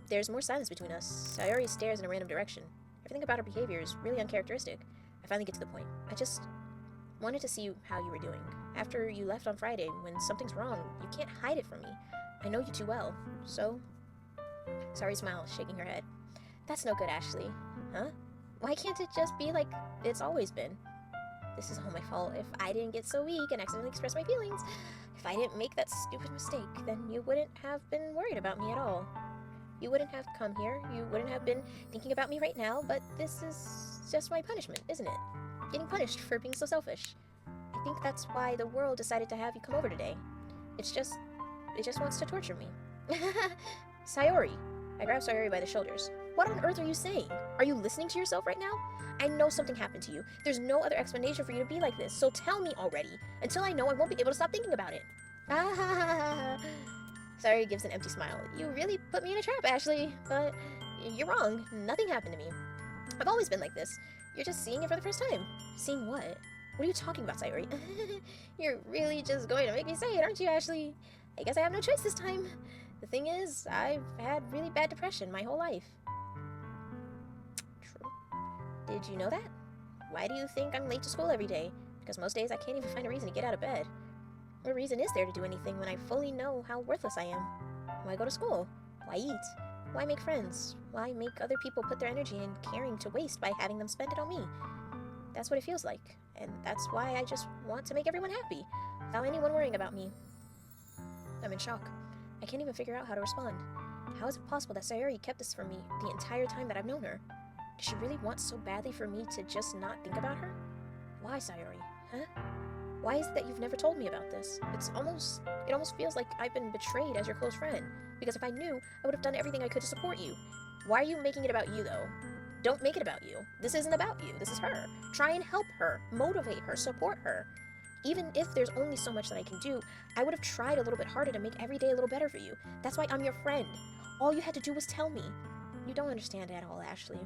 There's more silence between us. Sayori stares in a random direction. Everything about her behavior is really uncharacteristic. I finally get to the point. I just wanted to see how you were doing. After you left on Friday, when something's wrong, you can't hide it from me. I know you too well. So... Sayori smiles, shaking her head. That's no good, Ashley. Huh? Why can't it just be like it's always been? This is all my fault. If I didn't get so weak and accidentally express my feelings, if I didn't make that stupid mistake, then you wouldn't have been worried about me at all. You wouldn't have come here, you wouldn't have been thinking about me right now, but this is just my punishment, isn't it? Getting punished for being so selfish. I think that's why the world decided to have you come over today. It just wants to torture me. Sayori. I grab Sayori by the shoulders. What on earth are you saying? Are you listening to yourself right now? I know something happened to you. There's no other explanation for you to be like this, so tell me already. Until I know, I won't be able to stop thinking about it. Sayori gives an empty smile. You really put me in a trap, Ashley. But you're wrong. Nothing happened to me. I've always been like this. You're just seeing it for the first time. Seeing what? What are you talking about, Sayori? You're really just going to make me say it, aren't you, Ashley? I guess I have no choice this time. The thing is, I've had really bad depression my whole life. True. Did you know that? Why do you think I'm late to school every day? Because most days I can't even find a reason to get out of bed. What reason is there to do anything when I fully know how worthless I am? Why go to school? Why eat? Why make friends? Why make other people put their energy and caring to waste by having them spend it on me? That's what it feels like, and that's why I just want to make everyone happy, without anyone worrying about me. I'm in shock. I can't even figure out how to respond. How is it possible that Sayori kept this from me the entire time that I've known her? Does she really want so badly for me to just not think about her? Why, Sayori? Huh? Why is it that you've never told me about this? It almost feels like I've been betrayed as your close friend. Because if I knew, I would have done everything I could to support you. Why are you making it about you, though? Don't make it about you. This isn't about you. This is her. Try and help her, motivate her, support her. Even if there's only so much that I can do, I would have tried a little bit harder to make every day a little better for you. That's why I'm your friend. All you had to do was tell me. You don't understand at all, Ashley.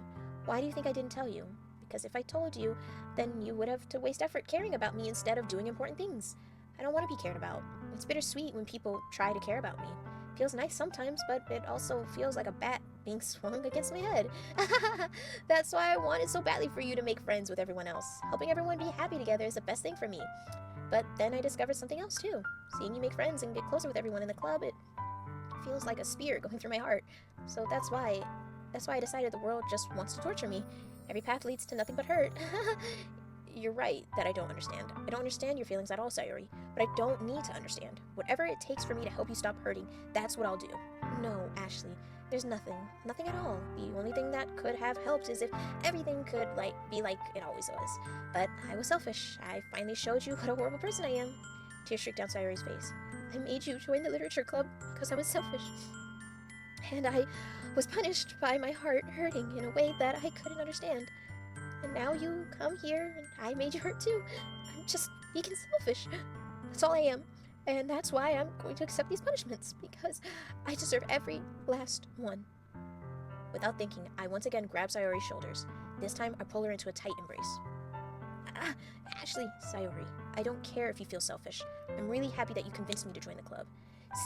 Why do you think I didn't tell you? Because if I told you, then you would have to waste effort caring about me instead of doing important things. I don't want to be cared about. It's bittersweet when people try to care about me. Feels nice sometimes, but it also feels like a bat being swung against my head. That's why I wanted so badly for you to make friends with everyone else. Helping everyone be happy together is the best thing for me. But then I discovered something else too. Seeing you make friends and get closer with everyone in the club, it feels like a spear going through my heart. So that's why I decided the world just wants to torture me. Every path leads to nothing but hurt. You're right that I don't understand. I don't understand your feelings at all, Sayori, but I don't need to understand. Whatever it takes for me to help you stop hurting, that's what I'll do. No, Ashley, there's nothing at all. The only thing that could have helped is if everything could, be like it always was. But I was selfish. I finally showed you what a horrible person I am. Tears streaked down Sayori's face. I made you join the literature club because I was selfish. And I was punished by my heart hurting in a way that I couldn't understand. And now you come here, and I made you hurt too. I'm just being selfish. That's all I am. And that's why I'm going to accept these punishments, because I deserve every last one. Without thinking, I once again grab Sayori's shoulders. This time, I pull her into a tight embrace. Ashley, Sayori, I don't care if you feel selfish. I'm really happy that you convinced me to join the club.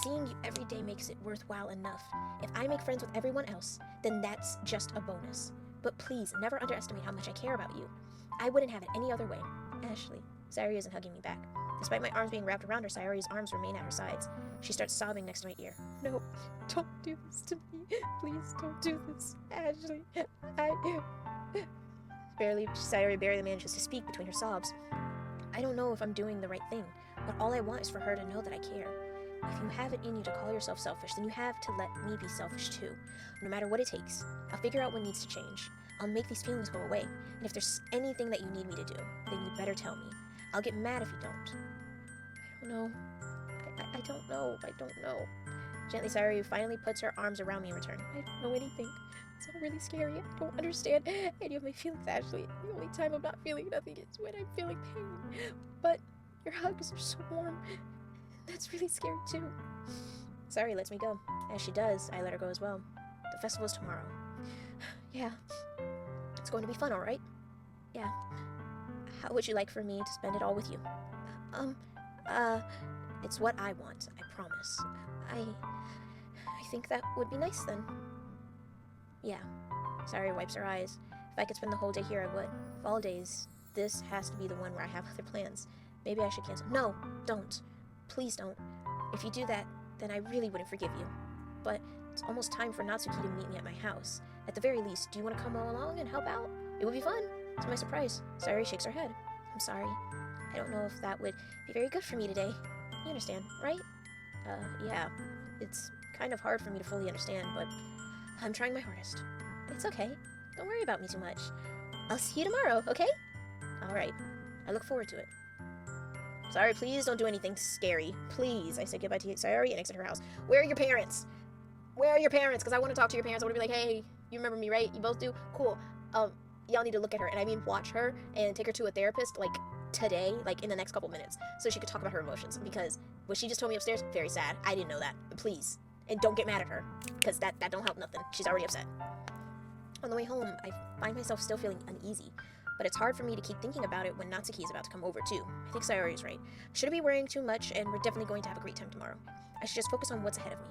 Seeing you every day makes it worthwhile enough. If I make friends with everyone else, then that's just a bonus. But please, never underestimate how much I care about you. I wouldn't have it any other way. Ashley. Sayori isn't hugging me back. Despite my arms being wrapped around her, Sayori's arms remain at her sides. She starts sobbing next to my ear. No, don't do this to me. Please don't do this, Ashley. Sayori barely manages to speak between her sobs. I don't know if I'm doing the right thing, but all I want is for her to know that I care. If you have it in you to call yourself selfish, then you have to let me be selfish too. No matter what it takes, I'll figure out what needs to change. I'll make these feelings go away, and if there's anything that you need me to do, then you better tell me. I'll get mad if you don't. I don't know. I don't know. Gently, Sayori finally puts her arms around me in return. I don't know anything. It's all really scary. I don't understand any of my feelings, Ashley. The only time I'm not feeling nothing is when I'm feeling pain. But your hugs are so warm. That's really scary too. Sayori lets me go. As she does, I let her go as well. The festival's tomorrow. Yeah. It's going to be fun, alright? Yeah. How would you like for me to spend it all with you? It's what I want, I promise. I think that would be nice then. Yeah. Sayori wipes her eyes. If I could spend the whole day here, I would. Of all days, this has to be the one where I have other plans. Maybe I should cancel. No, don't. Please don't. If you do that, then I really wouldn't forgive you. But it's almost time for Natsuki to meet me at my house. At the very least, do you want to come along and help out? It would be fun. To my surprise, Sayori shakes her head. I'm sorry. I don't know if that would be very good for me today. You understand, right? Yeah. It's kind of hard for me to fully understand, but I'm trying my hardest. It's okay. Don't worry about me too much. I'll see you tomorrow, okay? Alright. I look forward to it. Sorry, please don't do anything scary. Please. I said goodbye to Sayori and exit her house. Where are your parents? Where are your parents? Because I want to talk to your parents. I want to be like, hey, you remember me, right? You both do? Cool. Y'all need to look at her. And I mean watch her and take her to a therapist, today, in the next couple minutes. So she could talk about her emotions. Because what she just told me upstairs, very sad. I didn't know that. Please. And don't get mad at her. Because that don't help nothing. She's already upset. On the way home, I find myself still feeling uneasy. But it's hard for me to keep thinking about it when Natsuki is about to come over too. I think Sayori is right. Shouldn't be worrying too much, and we're definitely going to have a great time tomorrow. I should just focus on what's ahead of me.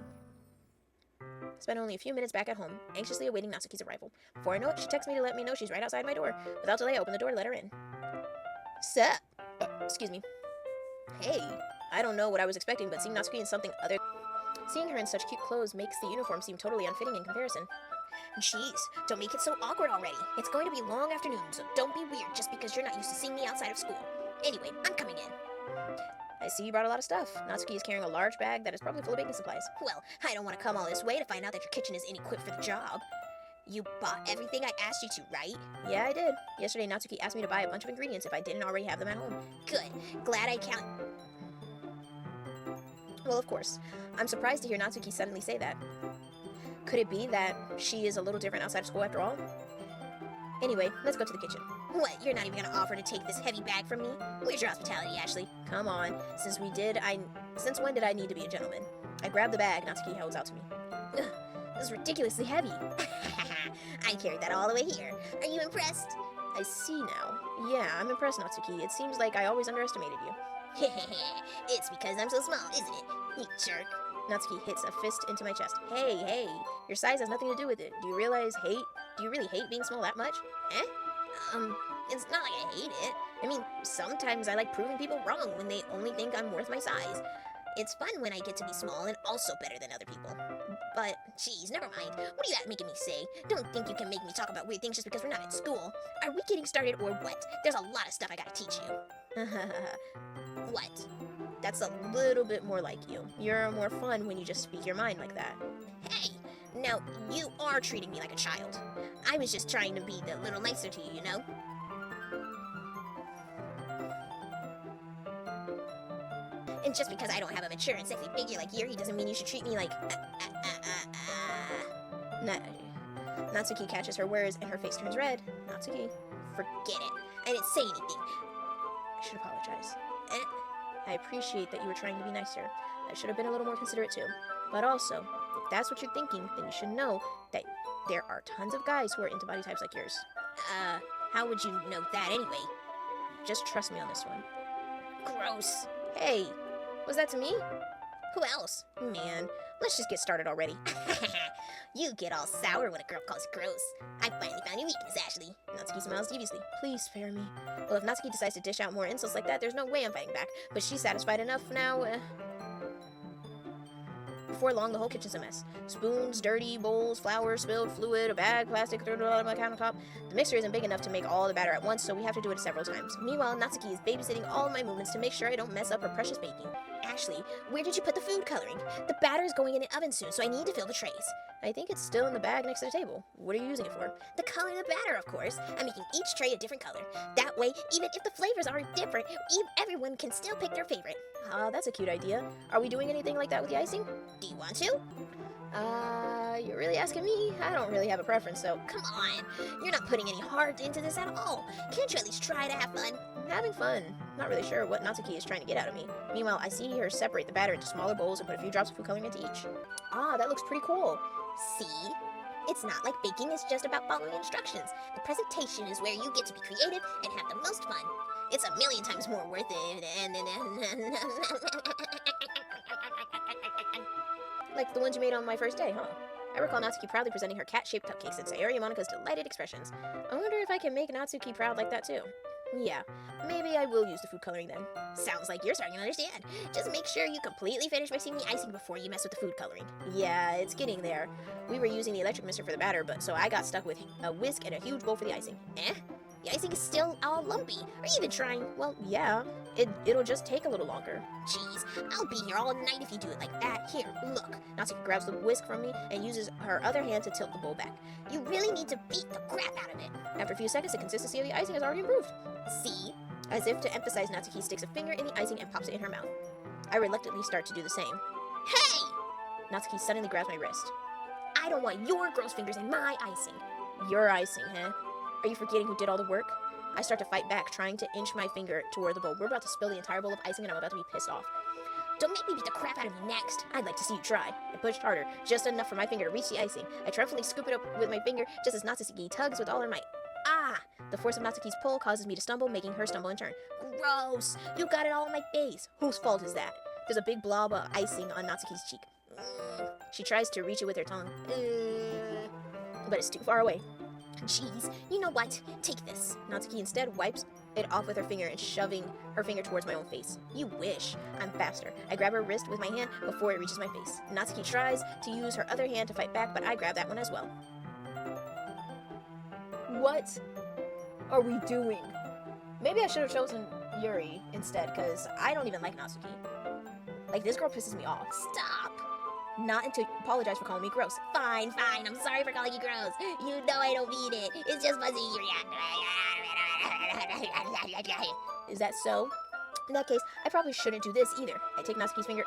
I spent only a few minutes back at home, anxiously awaiting Natsuki's arrival. Before I know it, she texts me to let me know she's right outside my door. Without delay, I open the door to let her in. Sup? Excuse me. Hey, I don't know what I was expecting, but seeing Natsuki in something other... Seeing her in such cute clothes makes the uniform seem totally unfitting in comparison. Jeez, don't make it so awkward already. It's going to be a long afternoon, so don't be weird just because you're not used to seeing me outside of school. Anyway, I'm coming in. I see you brought a lot of stuff. Natsuki is carrying a large bag that is probably full of baking supplies. Well, I don't want to come all this way to find out that your kitchen is inequipped for the job. You bought everything I asked you to, right? Yeah, I did. Yesterday, Natsuki asked me to buy a bunch of ingredients if I didn't already have them at home. Good. Glad I count. Well, of course. I'm surprised to hear Natsuki suddenly say that. Could it be that she is a little different outside of school after all? Anyway, let's go to the kitchen. What, you're not even gonna offer to take this heavy bag from me? Where's your hospitality, Ashley? Come on. Since when did I need to be a gentleman? I grabbed the bag Natsuki holds out to me. Ugh, this is ridiculously heavy. I carried that all the way here. Are you impressed? I see now. Yeah, I'm impressed, Natsuki. It seems like I always underestimated you. It's because I'm so small, isn't it? You jerk. Natsuki hits a fist into my chest. Hey, your size has nothing to do with it. Do you really hate being small that much? Eh? It's not like I hate it. I mean, sometimes I like proving people wrong when they only think I'm worth my size. It's fun when I get to be small and also better than other people. But, geez, never mind. What are you making me say? Don't think you can make me talk about weird things just because we're not at school. Are we getting started or what? There's a lot of stuff I gotta teach you. What? That's a little bit more like you. You're more fun when you just speak your mind like that. Hey, now you are treating me like a child. I was just trying to be a little nicer to you, you know? And just because I don't have a mature and sexy figure like Yuri doesn't mean you should treat me like... Natsuki catches her words and her face turns red. Natsuki. Forget it. I didn't say anything. I should apologize. I appreciate that you were trying to be nicer. I should have been a little more considerate too. But also, if that's what you're thinking, then you should know that there are tons of guys who are into body types like yours. How would you know that anyway? Just trust me on this one. Gross. Hey, was that to me? Who else? Man, let's just get started already. You get all sour when a girl calls you gross. I finally found your weakness, Ashley. Natsuki smiles deviously. Please spare me. Well, if Natsuki decides to dish out more insults like that, there's no way I'm fighting back. But she's satisfied enough now. Before long, the whole kitchen's a mess. Spoons, dirty, bowls, flour, spilled, fluid, a bag, plastic thrown on my countertop. The mixer isn't big enough to make all the batter at once, so we have to do it several times. Meanwhile, Natsuki is babysitting all of my movements to make sure I don't mess up her precious baking. Ashley, where did you put the food coloring? The batter is going in the oven soon, so I need to fill the trays. I think it's still in the bag next to the table. What are you using it for? The color of the batter, of course. I'm making each tray a different color. That way, even if the flavors aren't different, everyone can still pick their favorite. That's a cute idea. Are we doing anything like that with the icing? Do you want to? You're really asking me? I don't really have a preference, so... Come on, you're not putting any heart into this at all. Can't you at least try to have fun? I'm having fun. Not really sure what Natsuki is trying to get out of me. Meanwhile, I see her separate the batter into smaller bowls and put a few drops of food coloring into each. That looks pretty cool. See? It's not like baking is just about following instructions. The presentation is where you get to be creative and have the most fun. It's a million times more worth it and... Like the ones you made on my first day, huh? I recall Natsuki proudly presenting her cat-shaped cupcakes and Sayori Monika's delighted expressions. I wonder if I can make Natsuki proud like that too. Yeah, maybe I will use the food coloring then. Sounds like you're starting to understand. Just make sure you completely finish mixing the icing before you mess with the food coloring. Yeah, it's getting there. We were using the electric mixer for the batter, but so I got stuck with a whisk and a huge bowl for the icing. The icing is still all lumpy. Are you even trying? Well, yeah. It'll just take a little longer. Jeez, I'll be here all night if you do it like that. Here, look. Natsuki grabs the whisk from me and uses her other hand to tilt the bowl back. You really need to beat the crap out of it. After a few seconds, the consistency of the icing has already improved. See? As if to emphasize, Natsuki sticks a finger in the icing and pops it in her mouth. I reluctantly start to do the same. Hey! Natsuki suddenly grabs my wrist. I don't want your gross fingers in my icing. Your icing, huh? Are you forgetting who did all the work? I start to fight back, trying to inch my finger toward the bowl. We're about to spill the entire bowl of icing and I'm about to be pissed off. Don't make me beat the crap out of you next. I'd like to see you try. I pushed harder, just enough for my finger to reach the icing. I triumphantly scoop it up with my finger, just as Natsuki tugs with all her might. The force of Natsuki's pull causes me to stumble, making her stumble in turn. Gross! You got it all on my face. Whose fault is that? There's a big blob of icing on Natsuki's cheek. She tries to reach it with her tongue. But it's too far away. Jeez, you know what? Take this. Natsuki instead wipes it off with her finger and shoving her finger towards my own face. You wish. I'm faster. I grab her wrist with my hand before it reaches my face. Natsuki tries to use her other hand to fight back, but I grab that one as well. What are we doing? Maybe I should have chosen Yuri instead, because I don't even like Natsuki. Like, this girl pisses me off. Stop. Not until you apologize for calling me gross. Fine. I'm sorry for calling you gross. You know I don't mean it. It's just fuzzy. Is that so? In that case, I probably shouldn't do this either. I take Natsuki's finger.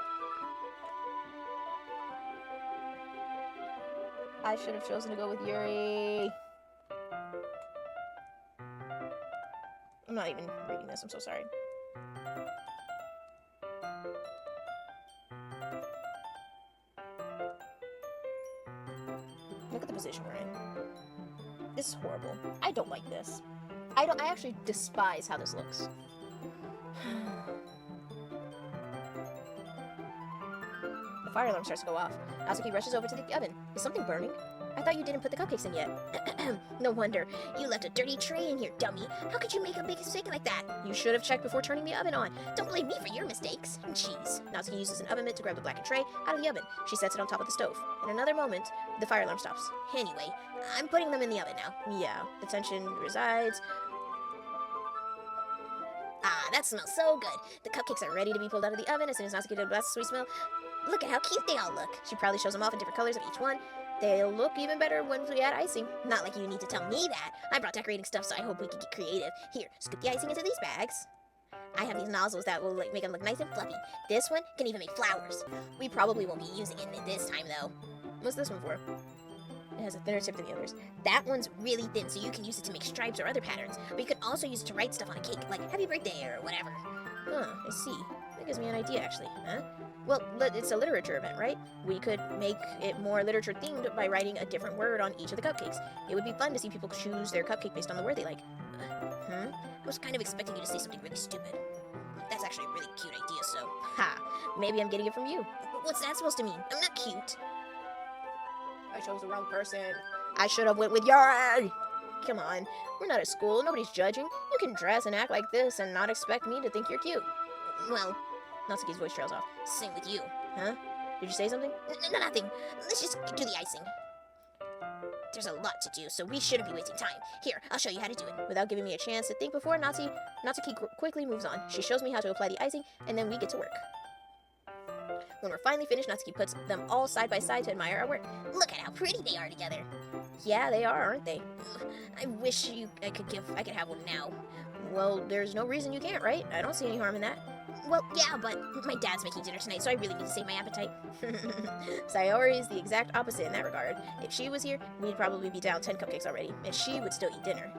I should have chosen to go with Yuri. I'm not even reading this. I'm so sorry. Look at the position we're in. This is horrible. I don't like this. I actually despise how this looks. The fire alarm starts to go off. Natsuki rushes over to the oven. Is something burning? I thought you didn't put the cupcakes in yet. No wonder. You left a dirty tray in here, dummy. How could you make a big mistake like that? You should have checked before turning the oven on. Don't blame me for your mistakes. Jeez. Natsuki uses an oven mitt to grab the blackened tray out of the oven. She sets it on top of the stove. In another moment, the fire alarm stops. Anyway, I'm putting them in the oven now. Yeah, the tension resides. Ah, that smells so good. The cupcakes are ready to be pulled out of the oven as soon as Natsuki does the sweet smell. Look at how cute they all look. She proudly shows them off in different colors of each one. They'll look even better when we add icing. Not like you need to tell me that. I brought decorating stuff, so I hope we can get creative. Here, scoop the icing into these bags. I have these nozzles that will make them look nice and fluffy. This one can even make flowers. We probably won't be using it this time, though. What's this one for? It has a thinner tip than the others. That one's really thin, so you can use it to make stripes or other patterns. But you can also use it to write stuff on a cake, like happy birthday or whatever. Huh, I see. That gives me an idea, actually. Huh? Well, it's a literature event, right? We could make it more literature-themed by writing a different word on each of the cupcakes. It would be fun to see people choose their cupcake based on the word they like. I was kind of expecting you to say something really stupid. That's actually a really cute idea, so... Ha! Maybe I'm getting it from you. What's that supposed to mean? I'm not cute. I chose the wrong person. I should have went with Yuri! Come on, we're not at school, nobody's judging. You can dress and act like this and not expect me to think you're cute. Well... Natsuki's voice trails off. Same with you. Huh? Did you say something? Nothing. Let's just do the icing. There's a lot to do, so we shouldn't be wasting time. Here, I'll show you how to do it. Without giving me a chance to think before, Natsuki quickly moves on. She shows me how to apply the icing, and then we get to work. When we're finally finished, Natsuki puts them all side by side to admire our work. Look at how pretty they are together. Yeah, they are, aren't they? I wish I could have one now. Well, there's no reason you can't, right? I don't see any harm in that. Well, yeah, but my dad's making dinner tonight, so I really need to save my appetite. Sayori is the exact opposite in that regard. If she was here, we'd probably be down 10 cupcakes already, and she would still eat dinner.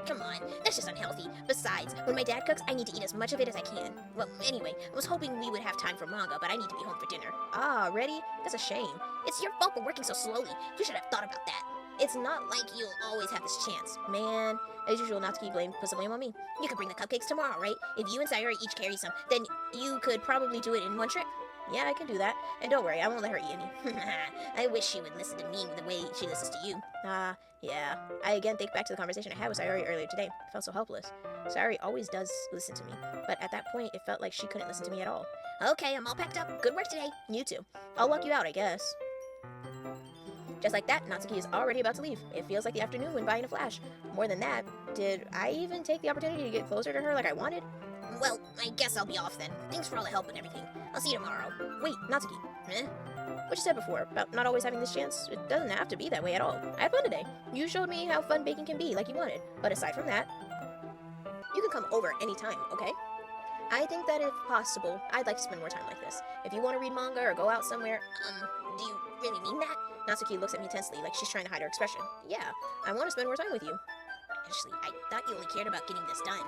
Come on, that's just unhealthy. Besides, when my dad cooks, I need to eat as much of it as I can. Well, anyway, I was hoping we would have time for manga, but I need to be home for dinner. Ah, ready? That's a shame. It's your fault for working so slowly. You should have thought about that. It's not like you'll always have this chance. Man, as usual, Natsuki puts the blame on me. You could bring the cupcakes tomorrow, right? If you and Sayori each carry some, then you could probably do it in one trip. Yeah, I can do that. And don't worry, I won't let her eat any. I wish she would listen to me the way she listens to you. Yeah. I again think back to the conversation I had with Sayori earlier today. I felt so helpless. Sayori always does listen to me, but at that point, it felt like she couldn't listen to me at all. Okay, I'm all packed up. Good work today. You too. I'll walk you out, I guess. Just like that, Natsuki is already about to leave. It feels like the afternoon went by in a flash. More than that, did I even take the opportunity to get closer to her like I wanted? Well, I guess I'll be off then. Thanks for all the help and everything. I'll see you tomorrow. Wait, Natsuki. What you said before about not always having this chance, it doesn't have to be that way at all. I had fun today. You showed me how fun baking can be like you wanted. But aside from that, you can come over anytime, okay? I think that if possible, I'd like to spend more time like this. If you want to read manga or go out somewhere, do you really mean that? Natsuki looks at me intensely, like she's trying to hide her expression. Yeah, I want to spend more time with you. Actually, I thought you only cared about getting this done.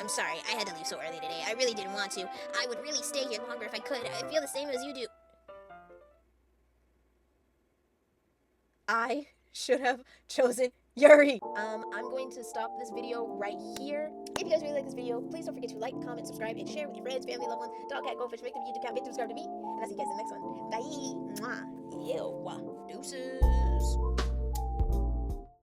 I'm sorry, I had to leave so early today. I really didn't want to. I would really stay here longer if I could. I feel the same as you do. I should have chosen Yuri. I'm going to stop this video right here. If you guys really like this video, please don't forget to like, comment, subscribe, and share with your friends, family, loved ones, dog, cat, goldfish, make them YouTube account, make them subscribe to me, and I'll see you guys in the next one. Bye. Mwah. Ew. Deuces.